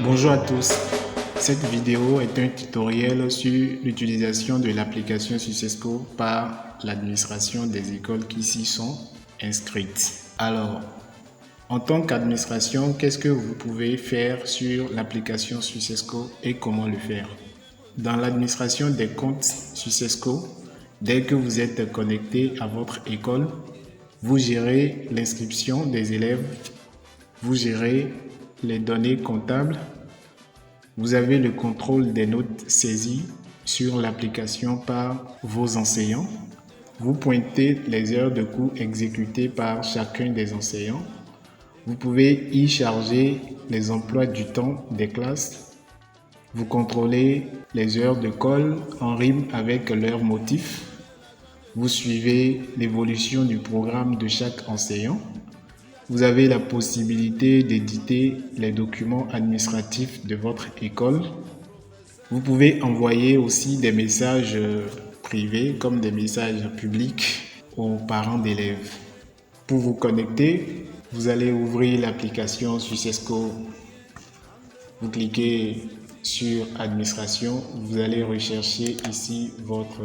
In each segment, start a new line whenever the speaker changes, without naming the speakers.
Bonjour à tous, cette vidéo est un tutoriel sur l'utilisation de l'application Successco par l'administration des écoles qui s'y sont inscrites. Alors, en tant qu'administration, qu'est-ce que vous pouvez faire sur l'application Successco et comment le faire? Dans l'administration des comptes Successco, dès que vous êtes connecté à votre école, vous gérez l'inscription des élèves, vous gérez les données comptables, vous avez le contrôle des notes saisies sur l'application par vos enseignants, vous pointez les heures de cours exécutées par chacun des enseignants, vous pouvez y charger les emplois du temps des classes, vous contrôlez les heures de colle en rime avec leurs motifs, vous suivez l'évolution du programme de chaque enseignant. Vous avez la possibilité d'éditer les documents administratifs de votre école. Vous pouvez envoyer aussi des messages privés comme des messages publics aux parents d'élèves. Pour vous connecter, vous allez ouvrir l'application Successco. Vous cliquez sur Administration. Vous allez rechercher ici votre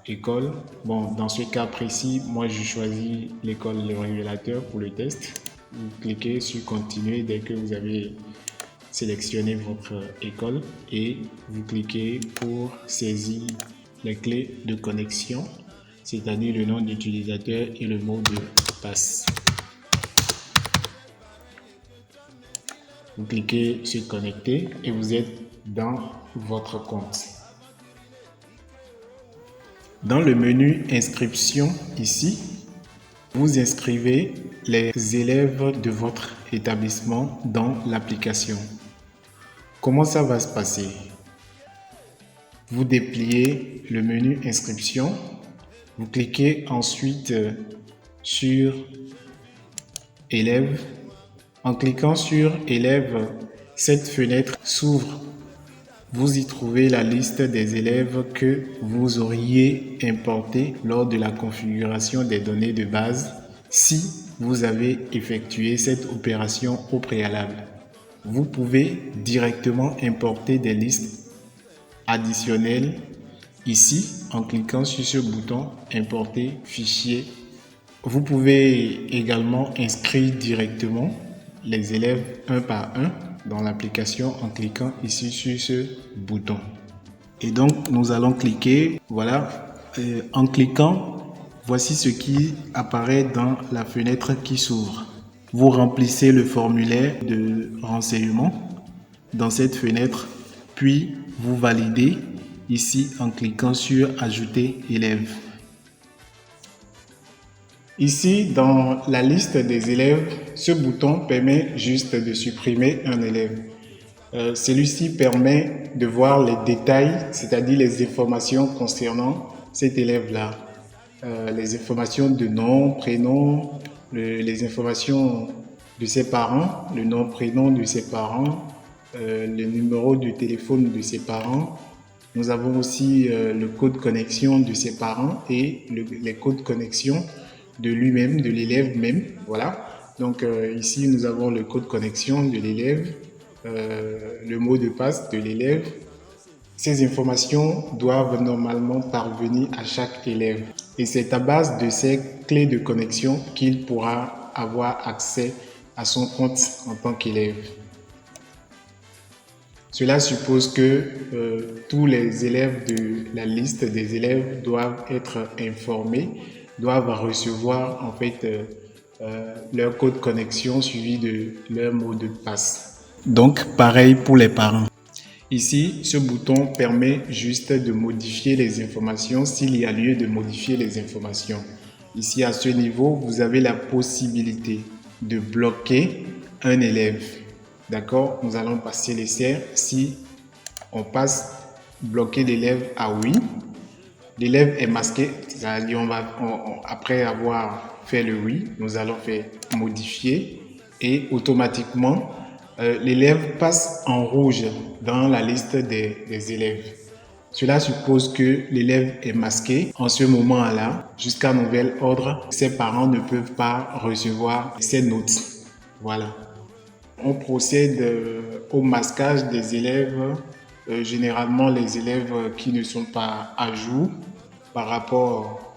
école. Bon, dans ce cas précis, moi je choisis l'école Le Révélateur pour le test. Vous cliquez sur Continuer dès que vous avez sélectionné votre école et vous cliquez pour saisir les clés de connexion, c'est-à-dire le nom d'utilisateur et le mot de passe. Vous cliquez sur Connecter et vous êtes dans votre compte. Dans le menu Inscription ici, vous inscrivez les élèves de votre établissement dans l'application. Comment ça va se passer? Vous dépliez le menu Inscription, vous cliquez ensuite sur Élèves. En cliquant sur Élèves, cette fenêtre s'ouvre. Vous y trouvez la liste des élèves que vous auriez importés lors de la configuration des données de base si vous avez effectué cette opération au préalable. Vous pouvez directement importer des listes additionnelles ici en cliquant sur ce bouton Importer fichier. Vous pouvez également inscrire directement les élèves un par un dans l'application en cliquant ici sur ce bouton. Et donc nous allons cliquer, voilà, en cliquant, voici ce qui apparaît dans la fenêtre qui s'ouvre. Vous remplissez le formulaire de renseignement dans cette fenêtre, puis vous validez ici en cliquant sur Ajouter élève. Ici, dans la liste des élèves, ce bouton permet juste de supprimer un élève. Celui-ci permet de voir les détails, c'est-à-dire les informations concernant cet élève-là. Les informations de nom, prénom, les informations de ses parents, le nom, prénom de ses parents, le numéro de téléphone de ses parents. Nous avons aussi le code connexion de ses parents et les codes connexion de lui-même, de l'élève même. Voilà. Donc ici, nous avons le code connexion de l'élève, le mot de passe de l'élève. Ces informations doivent normalement parvenir à chaque élève. Et c'est à base de ces clés de connexion qu'il pourra avoir accès à son compte en tant qu'élève. Cela suppose que tous les élèves de la liste des élèves doivent être informés, doivent recevoir en fait leur code connexion suivi de leur mot de passe. Donc pareil pour les parents. Ici, ce bouton permet juste de modifier les informations s'il y a lieu de modifier les informations. Ici, à ce niveau, vous avez la possibilité de bloquer un élève. D'accord? Nous allons passer l'essai. Si on passe bloquer l'élève à oui, l'élève est masqué, c'est-à-dire après avoir fait le oui, nous allons faire modifier et automatiquement l'élève passe en rouge dans la liste des élèves. Cela suppose que l'élève est masqué. En ce moment-là, jusqu'à nouvel ordre, ses parents ne peuvent pas recevoir ses notes. Voilà. On procède au masquage des élèves, généralement les élèves qui ne sont pas à jour par rapport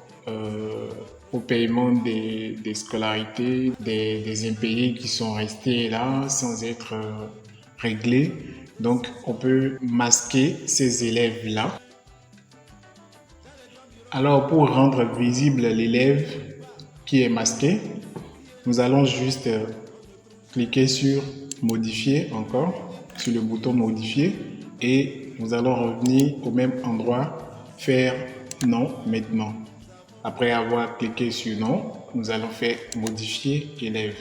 au paiement des scolarités, des impayés qui sont restés là sans être réglés. Donc on peut masquer ces élèves-là. Alors pour rendre visible l'élève qui est masqué, nous allons juste cliquer sur modifier encore, sur le bouton modifier et nous allons revenir au même endroit, faire non maintenant. Après avoir cliqué sur non, nous allons faire modifier élève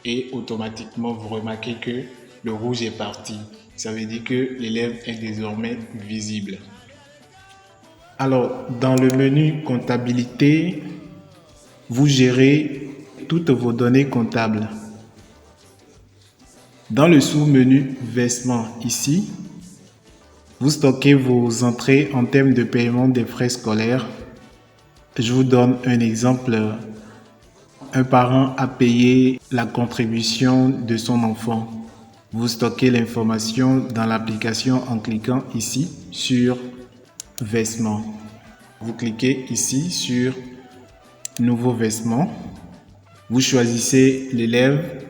et automatiquement vous remarquez que le rouge est parti. Ça veut dire que l'élève est désormais visible. Alors, dans le menu comptabilité, vous gérez toutes vos données comptables. Dans le sous-menu versement ici, vous stockez vos entrées en termes de paiement des frais scolaires. Je vous donne un exemple. Un parent a payé la contribution de son enfant. Vous stockez l'information dans l'application en cliquant ici sur versement. Vous cliquez ici sur nouveau versement. Vous choisissez l'élève.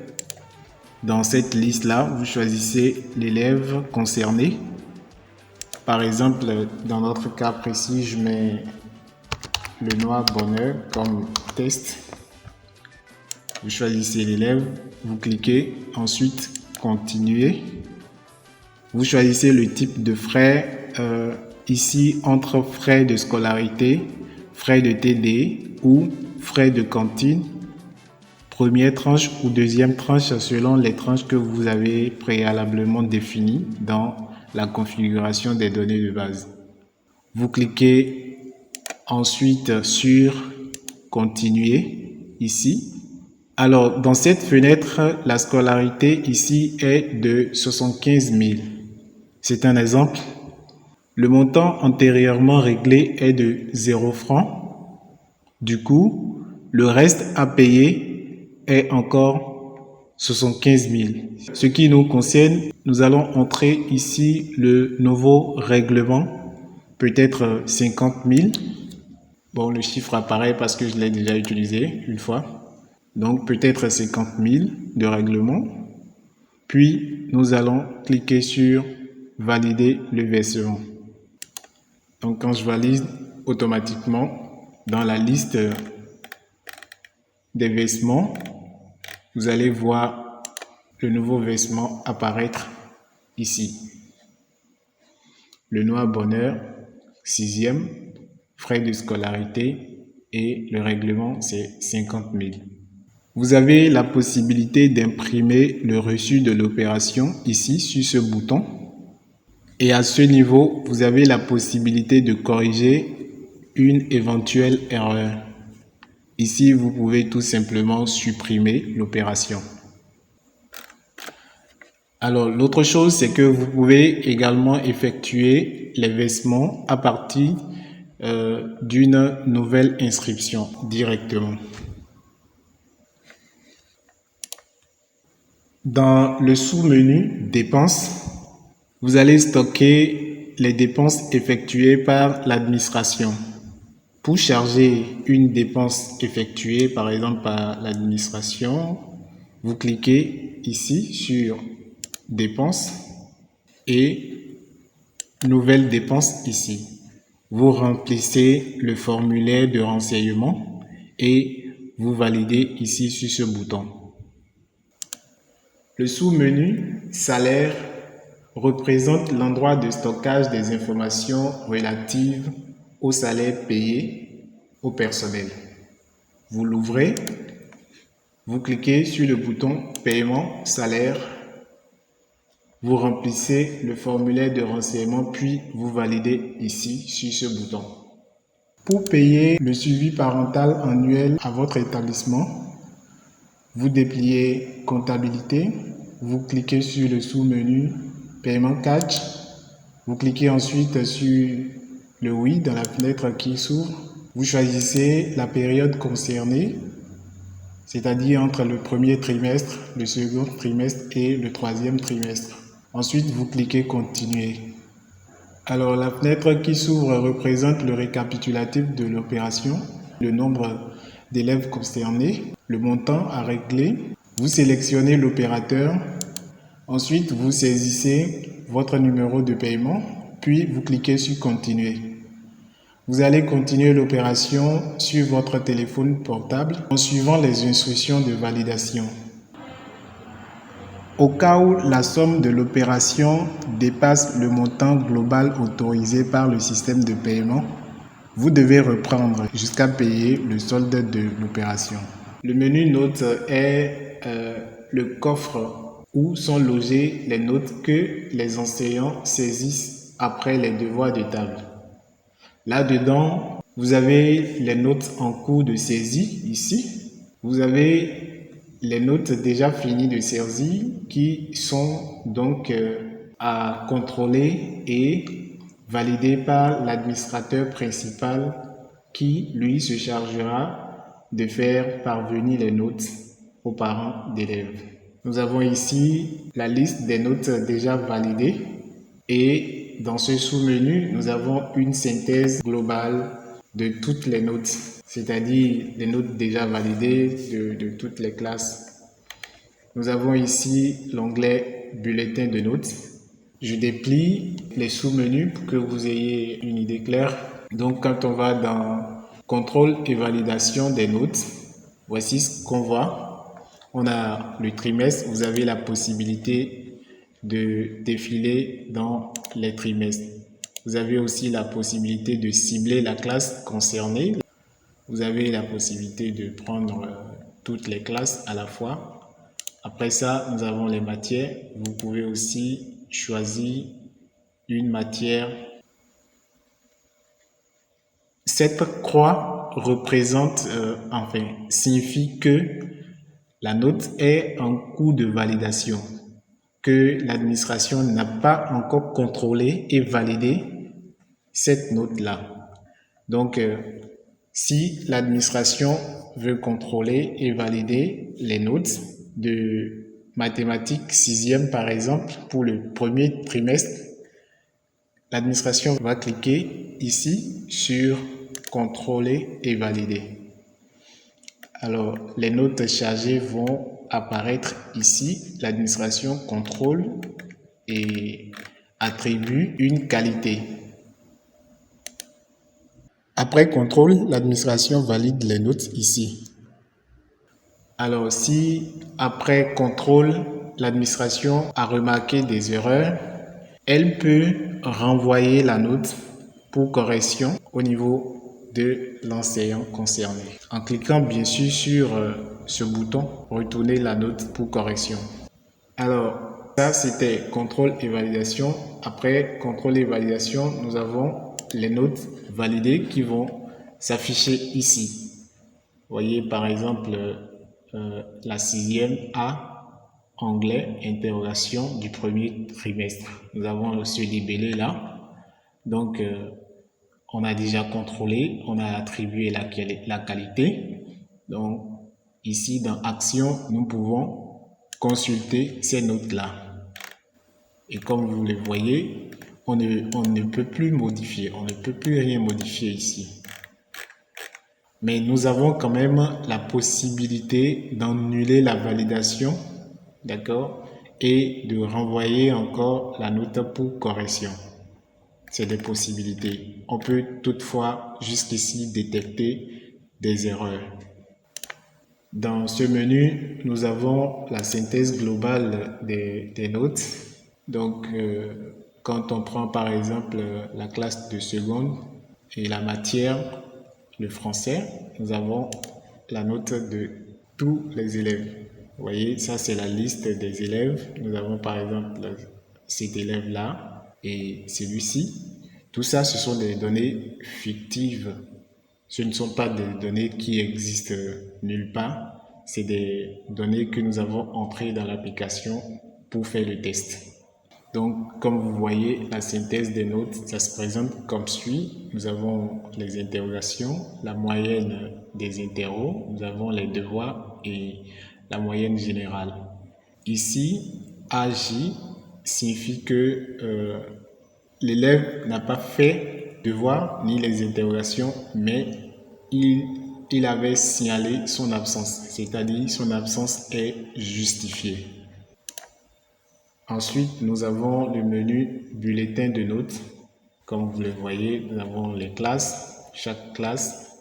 Dans cette liste-là, vous choisissez l'élève concerné. Par exemple, dans notre cas précis, je mets le Noah Bonheur comme test. Vous choisissez l'élève, vous cliquez, ensuite continuer. Vous choisissez le type de frais, ici entre frais de scolarité, frais de TD ou frais de cantine. Première tranche ou deuxième tranche selon les tranches que vous avez préalablement définies dans la configuration des données de base. Vous cliquez ensuite sur continuer ici. Alors dans cette fenêtre, la scolarité ici est de 75 000. C'est un exemple. Le montant antérieurement réglé est de 0 francs. Du coup, le reste à payer est encore 75 000. Ce qui nous concerne, nous allons entrer ici le nouveau règlement, peut-être 50 000. Bon, le chiffre apparaît parce que je l'ai déjà utilisé une fois. Donc peut-être 50 000 de règlement. Puis nous allons cliquer sur valider le versement. Donc quand je valide, automatiquement, dans la liste des versements, vous allez voir le nouveau versement apparaître ici. Le Noah Bonheur, 6e, frais de scolarité et le règlement c'est 50 000. Vous avez la possibilité d'imprimer le reçu de l'opération ici sur ce bouton. Et à ce niveau, vous avez la possibilité de corriger une éventuelle erreur. Ici, vous pouvez tout simplement supprimer l'opération. Alors, l'autre chose, c'est que vous pouvez également effectuer les versements à partir d'une nouvelle inscription directement. Dans le sous-menu dépenses, vous allez stocker les dépenses effectuées par l'administration. Pour charger une dépense effectuée par exemple par l'administration, vous cliquez ici sur dépenses et nouvelle dépense ici. Vous remplissez le formulaire de renseignement et vous validez ici sur ce bouton. Le sous-menu salaire représente l'endroit de stockage des informations relatives au salaire payé au personnel. Vous l'ouvrez, vous cliquez sur le bouton paiement salaire, vous remplissez le formulaire de renseignement puis vous validez ici sur ce bouton. Pour payer le suivi parental annuel à votre établissement, vous dépliez comptabilité, vous cliquez sur le sous-menu paiement catch, vous cliquez ensuite sur le oui dans la fenêtre qui s'ouvre, vous choisissez la période concernée, c'est-à-dire entre le premier trimestre, le second trimestre et le troisième trimestre. Ensuite, vous cliquez Continuer. Alors, la fenêtre qui s'ouvre représente le récapitulatif de l'opération, le nombre d'élèves concernés, le montant à régler. Vous sélectionnez l'opérateur. Ensuite, vous saisissez votre numéro de paiement, puis vous cliquez sur Continuer. Vous allez continuer l'opération sur votre téléphone portable en suivant les instructions de validation. Au cas où la somme de l'opération dépasse le montant global autorisé par le système de paiement, vous devez reprendre jusqu'à payer le solde de l'opération. Le menu Notes est le coffre où sont logées les notes que les enseignants saisissent après les devoirs de table. Là-dedans, vous avez les notes en cours de saisie ici. Vous avez les notes déjà finies de saisie qui sont donc à contrôler et valider par l'administrateur principal qui, lui, se chargera de faire parvenir les notes aux parents d'élèves. Nous avons ici la liste des notes déjà validées et dans ce sous-menu, nous avons une synthèse globale de toutes les notes, c'est-à-dire les notes déjà validées de toutes les classes. Nous avons ici l'onglet Bulletin de notes. Je déplie les sous-menus pour que vous ayez une idée claire. Donc, quand on va dans Contrôle et validation des notes, voici ce qu'on voit. On a le trimestre, vous avez la possibilité de défiler dans les trimestres. Vous avez aussi la possibilité de cibler la classe concernée. Vous avez la possibilité de prendre toutes les classes à la fois. Après ça, nous avons les matières. Vous pouvez aussi choisir une matière. Cette croix représente, signifie que la note est en cours de validation, que l'administration n'a pas encore contrôlé et validé cette note-là. Donc, si l'administration veut contrôler et valider les notes de mathématiques 6e, par exemple, pour le premier trimestre, l'administration va cliquer ici sur Contrôler et valider. Alors, les notes chargées vont apparaître ici. L'administration contrôle et attribue une qualité. Après contrôle, l'administration valide les notes ici. Alors, si après contrôle, l'administration a remarqué des erreurs, elle peut renvoyer la note pour correction au niveau de l'enseignant concerné. En cliquant bien sûr sur ce bouton, retourner la note pour correction. Alors, ça c'était contrôle et validation. Après contrôle et validation, nous avons les notes validées qui vont s'afficher ici. Vous voyez par exemple la 6e A, anglais, interrogation du premier trimestre. Nous avons ce libellé là. Donc, on a déjà contrôlé, on a attribué la qualité. Donc, ici dans Action, nous pouvons consulter ces notes-là. Et comme vous le voyez, on ne peut plus modifier, on ne peut plus rien modifier ici. Mais nous avons quand même la possibilité d'annuler la validation, d'accord, et de renvoyer encore la note pour correction. C'est des possibilités. On peut toutefois jusqu'ici détecter des erreurs. Dans ce menu, nous avons la synthèse globale des notes. Donc, quand on prend par exemple la classe de seconde et la matière, le français, nous avons la note de tous les élèves. Vous voyez, ça c'est la liste des élèves. Nous avons par exemple cet élève-là et celui-ci. Tout ça, ce sont des données fictives. Ce ne sont pas des données qui existent nulle part. C'est des données que nous avons entrées dans l'application pour faire le test. Donc, comme vous voyez, la synthèse des notes, ça se présente comme suit. Nous avons les interrogations, la moyenne des interros, nous avons les devoirs et la moyenne générale. Ici, AJ signifie que l'élève n'a pas fait devoir ni les interrogations, mais il avait signalé son absence, c'est-à-dire son absence est justifiée. Ensuite, nous avons le menu bulletin de notes. Comme vous le voyez, nous avons les classes, chaque classe,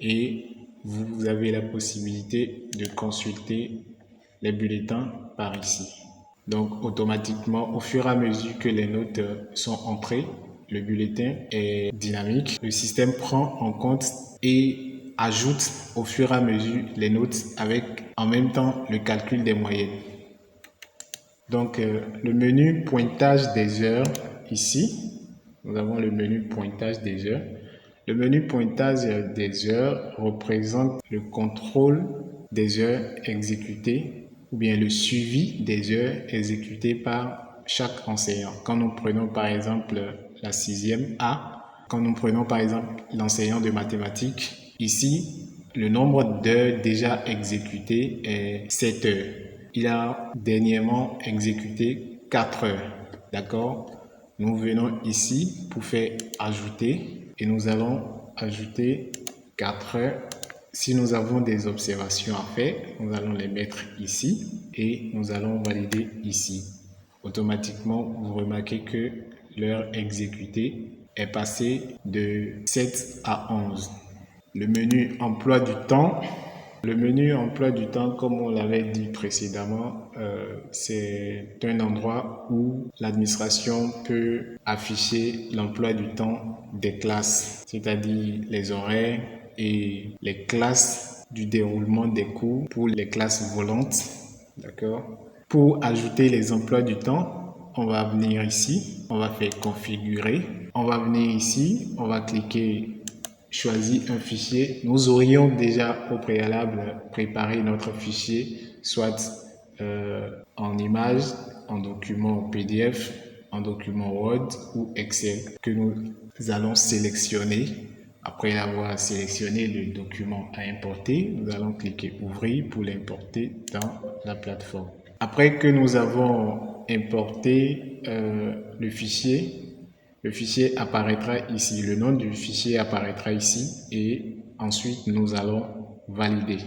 et vous avez la possibilité de consulter les bulletins par ici. Donc, automatiquement, au fur et à mesure que les notes sont entrées, le bulletin est dynamique. Le système prend en compte et ajoute au fur et à mesure les notes avec en même temps le calcul des moyennes. Donc, le menu pointage des heures ici, nous avons le menu pointage des heures. Le menu pointage des heures représente le contrôle des heures exécutées ou bien le suivi des heures exécutées par chaque enseignant. Quand nous prenons par exemple la 6e A, quand nous prenons par exemple l'enseignant de mathématiques, ici, le nombre d'heures déjà exécutées est 7 heures. Il a dernièrement exécuté 4 heures. D'accord? Nous venons ici pour faire ajouter et nous allons ajouter 4 heures. Si nous avons des observations à faire, nous allons les mettre ici et nous allons valider ici. Automatiquement, vous remarquez que l'heure exécutée est passée de 7 à 11. Le menu emploi du temps. Le menu emploi du temps, comme on l'avait dit précédemment, c'est un endroit où l'administration peut afficher l'emploi du temps des classes, c'est-à-dire les horaires et les classes du déroulement des cours pour les classes volantes. D'accord? Pour ajouter les emplois du temps, on va venir ici, on va faire configurer, on va venir ici, on va cliquer choisir un fichier. Nous aurions déjà au préalable préparé notre fichier, soit en image, en document PDF, en document Word ou Excel, que nous allons sélectionner. Après avoir sélectionné le document à importer, nous allons cliquer Ouvrir pour l'importer dans la plateforme. Après que nous avons importé le fichier apparaîtra ici, le nom du fichier apparaîtra ici et ensuite nous allons valider.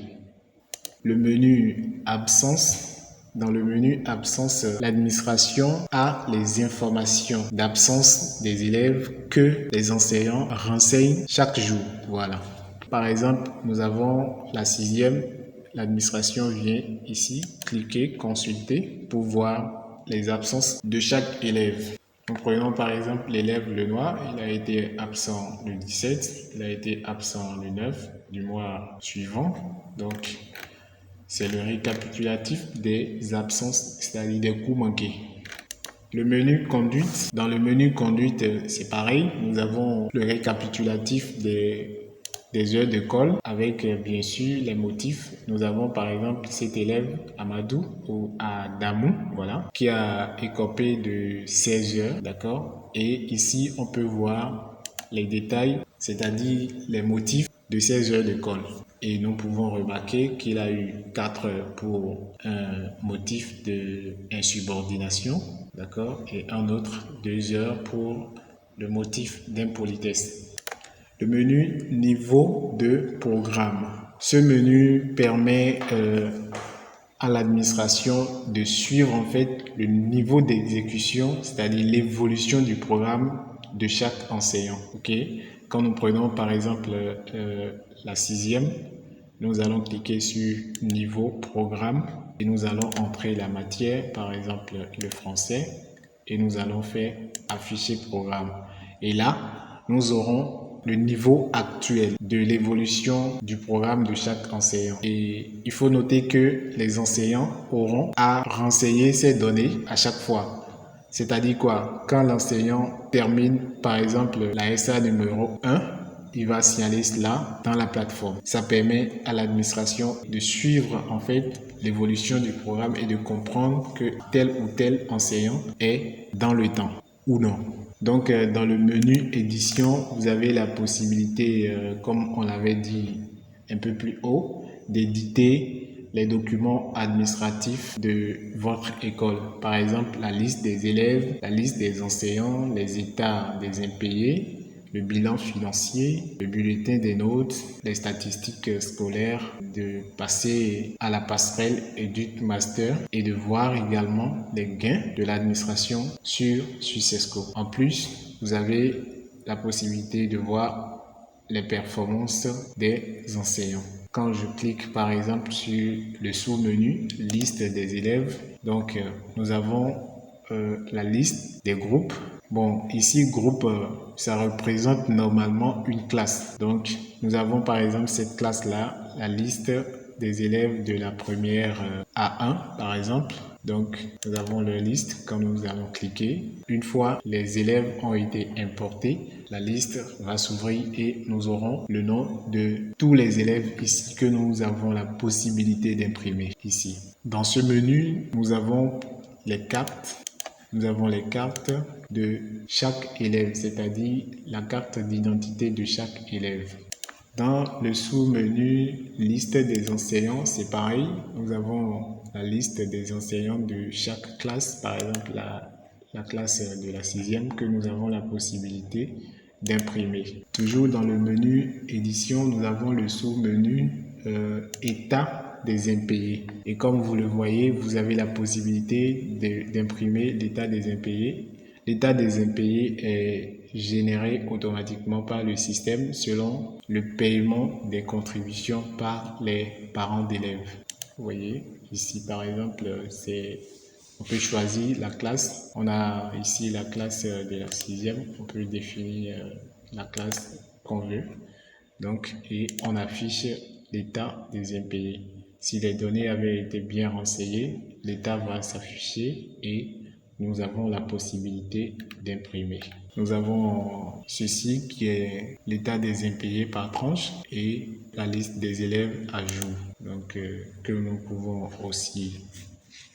Le menu absence. Dans le menu absence, l'administration a les informations d'absence des élèves que les enseignants renseignent chaque jour. Voilà. Par exemple, nous avons la 6e. L'administration vient ici, cliquer, consulter pour voir les absences de chaque élève. Nous prenons par exemple l'élève Lenoir, il a été absent le 17, il a été absent le 9 du mois suivant. Donc, c'est le récapitulatif des absences, c'est-à-dire des cours manqués. Le menu conduite. Dans le menu conduite, c'est pareil. Nous avons le récapitulatif des heures de colle avec bien sûr les motifs. Nous avons par exemple cet élève Amadou ou Adamou, voilà, qui a écopé de 16 heures, d'accord. Et ici, on peut voir les détails, c'est-à-dire les motifs de ces heures de colle. Et nous pouvons remarquer qu'il a eu 4 heures pour un motif d'insubordination, d'accord, et un autre 2 heures pour le motif d'impolitesse. Le menu niveau de programme. Ce menu permet à l'administration de suivre en fait le niveau d'exécution, c'est-à-dire l'évolution du programme de chaque enseignant. Okay? Quand nous prenons par exemple la 6e, nous allons cliquer sur niveau programme et nous allons entrer la matière, par exemple le français, et nous allons faire afficher programme. Et là, nous aurons le niveau actuel de l'évolution du programme de chaque enseignant. Et il faut noter que les enseignants auront à renseigner ces données à chaque fois. C'est-à-dire quoi? Quand l'enseignant termine, par exemple, la SA numéro 1, il va signaler cela dans la plateforme. Ça permet à l'administration de suivre en fait l'évolution du programme et de comprendre que tel ou tel enseignant est dans le temps ou non. Donc, dans le menu édition, vous avez la possibilité, comme on l'avait dit un peu plus haut, d'éditer les documents administratifs de votre école. Par exemple, la liste des élèves, la liste des enseignants, les états des impayés, le bilan financier, le bulletin des notes, les statistiques scolaires, de passer à la passerelle EducMaster et de voir également les gains de l'administration sur Successco. En plus, vous avez la possibilité de voir les performances des enseignants. Quand je clique par exemple sur le sous-menu liste des élèves, donc nous avons la liste des groupes. Bon, ici, groupe, ça représente normalement une classe. Donc, nous avons par exemple cette classe-là, la liste des élèves de la première A1, par exemple. Donc, nous avons leur liste quand nous allons cliquer. Une fois les élèves ont été importés, la liste va s'ouvrir et nous aurons le nom de tous les élèves ici que nous avons la possibilité d'imprimer ici. Dans ce menu, nous avons les cartes. Nous avons les cartes de chaque élève, c'est-à-dire la carte d'identité de chaque élève. Dans le sous-menu liste des enseignants, c'est pareil. Nous avons la liste des enseignants de chaque classe, par exemple la classe de la 6e que nous avons la possibilité d'imprimer. Toujours dans le menu édition, nous avons le sous-menu état des impayés. Et comme vous le voyez, vous avez la possibilité d'imprimer l'état des impayés. L'état des impayés est généré automatiquement par le système selon le paiement des contributions par les parents d'élèves. Vous voyez, ici par exemple, on peut choisir la classe. On a ici la classe de la 6e. On peut définir la classe qu'on veut. Donc, et on affiche l'état des impayés. Si les données avaient été bien renseignées, l'état va s'afficher et nous avons la possibilité d'imprimer. Nous avons ceci qui est l'état des impayés par tranche et la liste des élèves à jour, donc que nous pouvons aussi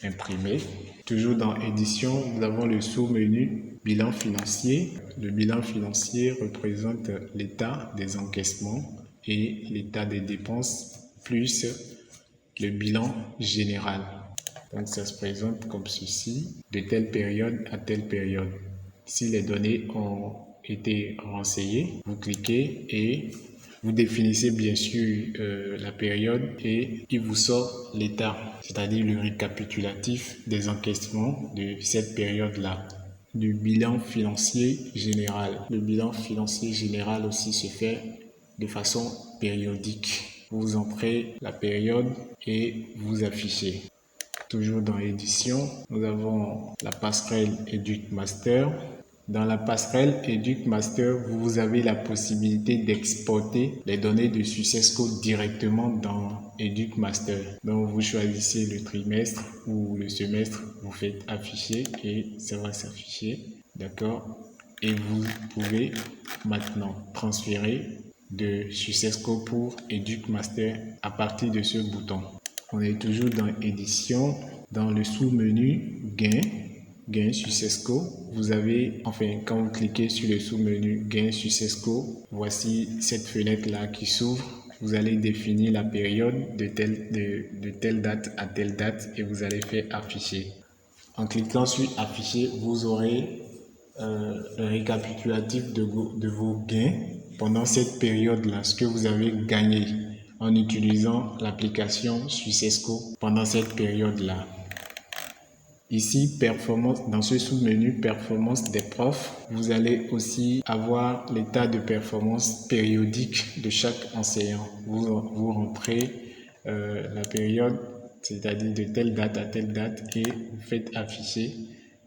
imprimer. Toujours dans édition, nous avons le sous-menu bilan financier. Le bilan financier représente l'état des encaissements et l'état des dépenses plus le bilan général. Donc ça se présente comme ceci, de telle période à telle période. Si les données ont été renseignées, vous cliquez et vous définissez bien sûr la période et il vous sort l'état, c'est-à-dire le récapitulatif des encaissements de cette période-là. Du bilan financier général. Le bilan financier général aussi se fait de façon périodique. Vous entrez la période et vous affichez. Toujours dans édition, nous avons la passerelle EducMaster. Dans la passerelle EducMaster, vous avez la possibilité d'exporter les données de Successco directement dans EducMaster. Donc vous choisissez le trimestre ou le semestre, vous faites afficher et ça va s'afficher. D'accord? Et vous pouvez maintenant transférer de Successco pour EducMaster à partir de ce bouton. On est toujours dans édition, dans le sous-menu gain Successco. Vous avez, enfin, quand vous cliquez sur le sous-menu gain Successco, voici cette fenêtre-là qui s'ouvre. Vous allez définir la période de telle date à telle date et vous allez faire afficher. En cliquant sur afficher, vous aurez le récapitulatif de vos gains pendant cette période-là, ce que vous avez gagné en utilisant l'application Successco pendant cette période-là. Ici, performance, dans ce sous-menu performance des profs, vous allez aussi avoir l'état de performance périodique de chaque enseignant. Vous rentrez la période, c'est-à-dire de telle date à telle date et vous faites afficher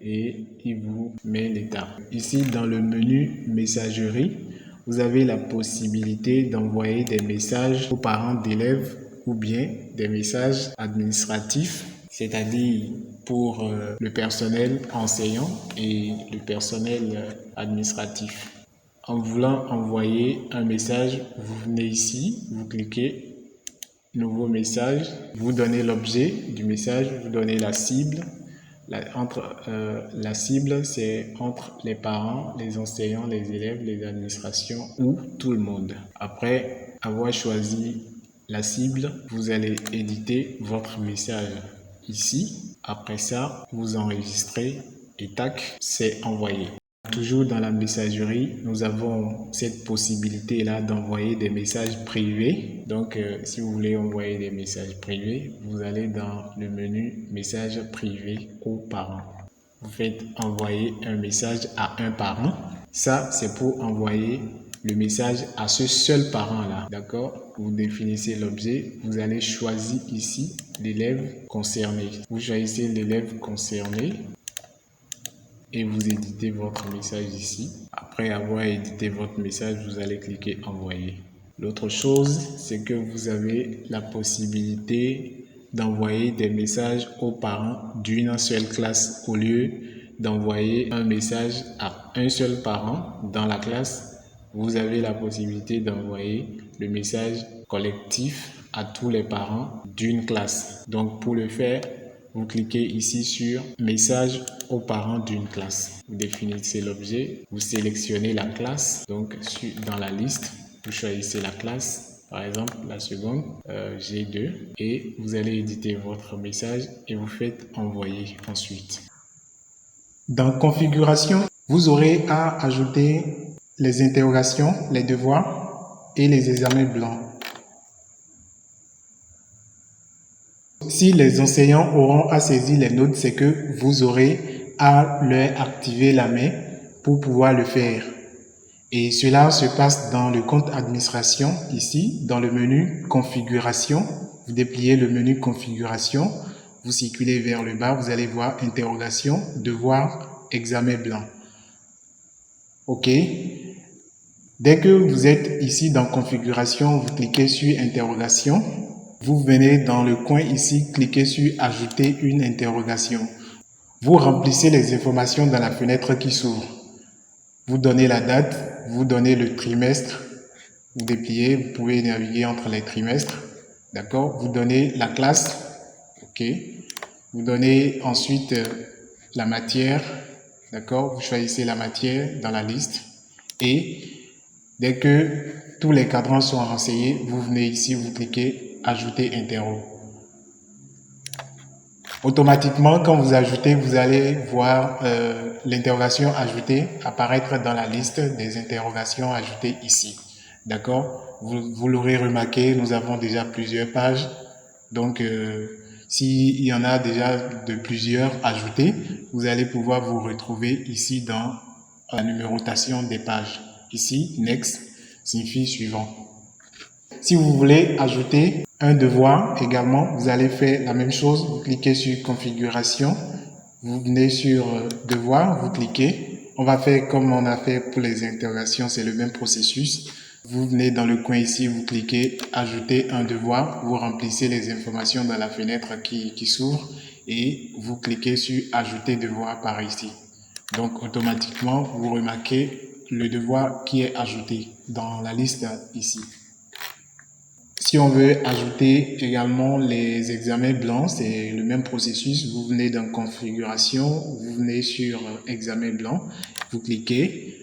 et il vous met l'état. Ici, dans le menu messagerie, vous avez la possibilité d'envoyer des messages aux parents d'élèves ou bien des messages administratifs, c'est-à-dire pour le personnel enseignant et le personnel administratif. En voulant envoyer un message, vous venez ici, vous cliquez nouveau message, vous donnez l'objet du message, vous donnez la cible. La cible, c'est entre les parents, les enseignants, les élèves, les administrations ou tout le monde. Après avoir choisi la cible, vous allez éditer votre message ici. Après ça, vous enregistrez et tac, c'est envoyé. Toujours dans la messagerie, nous avons cette possibilité-là d'envoyer des messages privés. Donc, si vous voulez envoyer des messages privés, vous allez dans le menu messages privés aux parents. Vous faites envoyer un message à un parent. Ça, c'est pour envoyer le message à ce seul parent-là. D'accord? Vous définissez l'objet. Vous allez choisir ici l'élève concerné. Vous choisissez l'élève concerné et vous éditez votre message ici. Après avoir édité votre message, vous allez cliquer envoyer. L'autre chose, c'est que vous avez la possibilité d'envoyer des messages aux parents d'une seule classe au lieu d'envoyer un message à un seul parent dans la classe. Vous avez la possibilité d'envoyer le message collectif à tous les parents d'une classe. Donc pour le faire, vous cliquez ici sur message aux parents d'une classe. Vous définissez l'objet, vous sélectionnez la classe, donc dans la liste, vous choisissez la classe, par exemple la seconde, G2, et vous allez éditer votre message et vous faites envoyer ensuite. Dans configuration, vous aurez à ajouter les interrogations, les devoirs et les examens blancs. Si les enseignants auront à saisir les notes, c'est que vous aurez à leur activer la main pour pouvoir le faire. Et cela se passe dans le compte administration, ici, dans le menu configuration. Vous dépliez le menu configuration, vous circulez vers le bas, vous allez voir interrogation, devoir, examen blanc. OK. Dès que vous êtes ici dans configuration, vous cliquez sur interrogation. Vous venez dans le coin ici, cliquez sur ajouter une interrogation. Vous remplissez les informations dans la fenêtre qui s'ouvre. Vous donnez la date, vous donnez le trimestre, vous dépliez, vous pouvez naviguer entre les trimestres. D'accord? Vous donnez la classe. OK. Vous donnez ensuite la matière. D'accord? Vous choisissez la matière dans la liste. Et dès que tous les cadrans sont renseignés, vous venez ici, vous cliquez ajouter interro. Automatiquement, quand vous ajoutez, vous allez voir l'interrogation ajoutée apparaître dans la liste des interrogations ajoutées ici. D'accord? Vous l'aurez remarqué, nous avons déjà plusieurs pages. Donc, s'il y en a déjà de plusieurs ajoutées, vous allez pouvoir vous retrouver ici dans la numérotation des pages. Ici, next signifie suivant. Si vous voulez ajouter un devoir également, vous allez faire la même chose. Vous cliquez sur configuration, vous venez sur devoir, vous cliquez. On va faire comme on a fait pour les interrogations, c'est le même processus. Vous venez dans le coin ici, vous cliquez ajouter un devoir, vous remplissez les informations dans la fenêtre qui s'ouvre et vous cliquez sur ajouter devoir par ici. Donc automatiquement, vous remarquez le devoir qui est ajouté dans la liste ici. Si on veut ajouter également les examens blancs, c'est le même processus. Vous venez dans configuration, vous venez sur examen blanc, vous cliquez,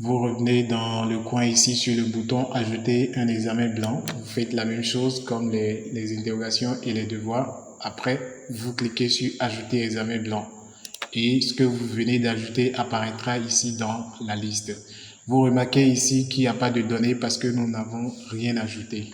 vous revenez dans le coin ici sur le bouton ajouter un examen blanc. Vous faites la même chose comme les interrogations et les devoirs. Après, vous cliquez sur ajouter examen blanc et ce que vous venez d'ajouter apparaîtra ici dans la liste. Vous remarquez ici qu'il n'y a pas de données parce que nous n'avons rien ajouté.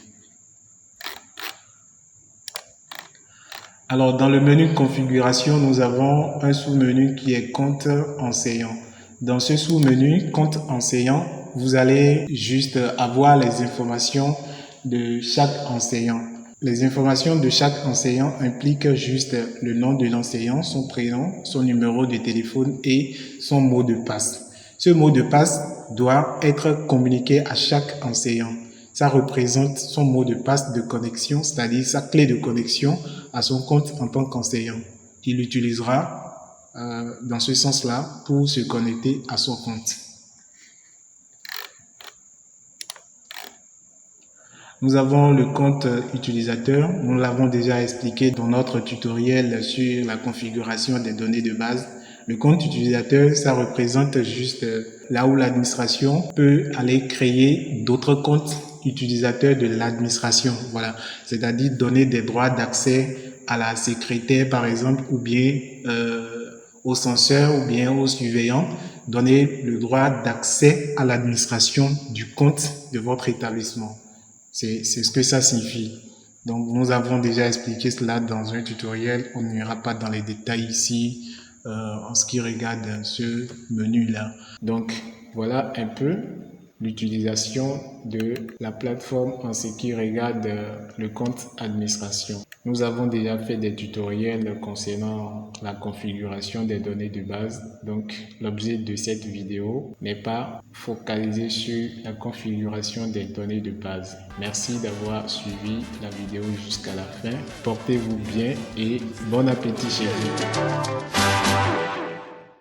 Alors, dans le menu configuration, nous avons un sous-menu qui est compte enseignant. Dans ce sous-menu compte enseignant, vous allez juste avoir les informations de chaque enseignant. Les informations de chaque enseignant impliquent juste le nom de l'enseignant, son prénom, son numéro de téléphone et son mot de passe. Ce mot de passe doit être communiqué à chaque enseignant. Ça représente son mot de passe de connexion, c'est-à-dire sa clé de connexion à son compte en tant qu'enseignant. Il l'utilisera dans ce sens-là pour se connecter à son compte. Nous avons le compte utilisateur. Nous l'avons déjà expliqué dans notre tutoriel sur la configuration des données de base. Le compte utilisateur, ça représente juste là où l'administration peut aller créer d'autres comptes utilisateur de l'administration. Voilà, c'est-à-dire donner des droits d'accès à la secrétaire, par exemple, ou bien au censeur, ou bien au surveillant. Donner le droit d'accès à l'administration du compte de votre établissement. C'est ce que ça signifie. Donc, nous avons déjà expliqué cela dans un tutoriel. On n'ira pas dans les détails ici en ce qui regarde ce menu-là. Donc, voilà un peu l'utilisation de la plateforme en ce qui regarde le compte administration. Nous avons déjà fait des tutoriels concernant la configuration des données de base. Donc, l'objet de cette vidéo n'est pas focalisé sur la configuration des données de base. Merci d'avoir suivi la vidéo jusqu'à la fin. Portez-vous bien et bon appétit chez vous.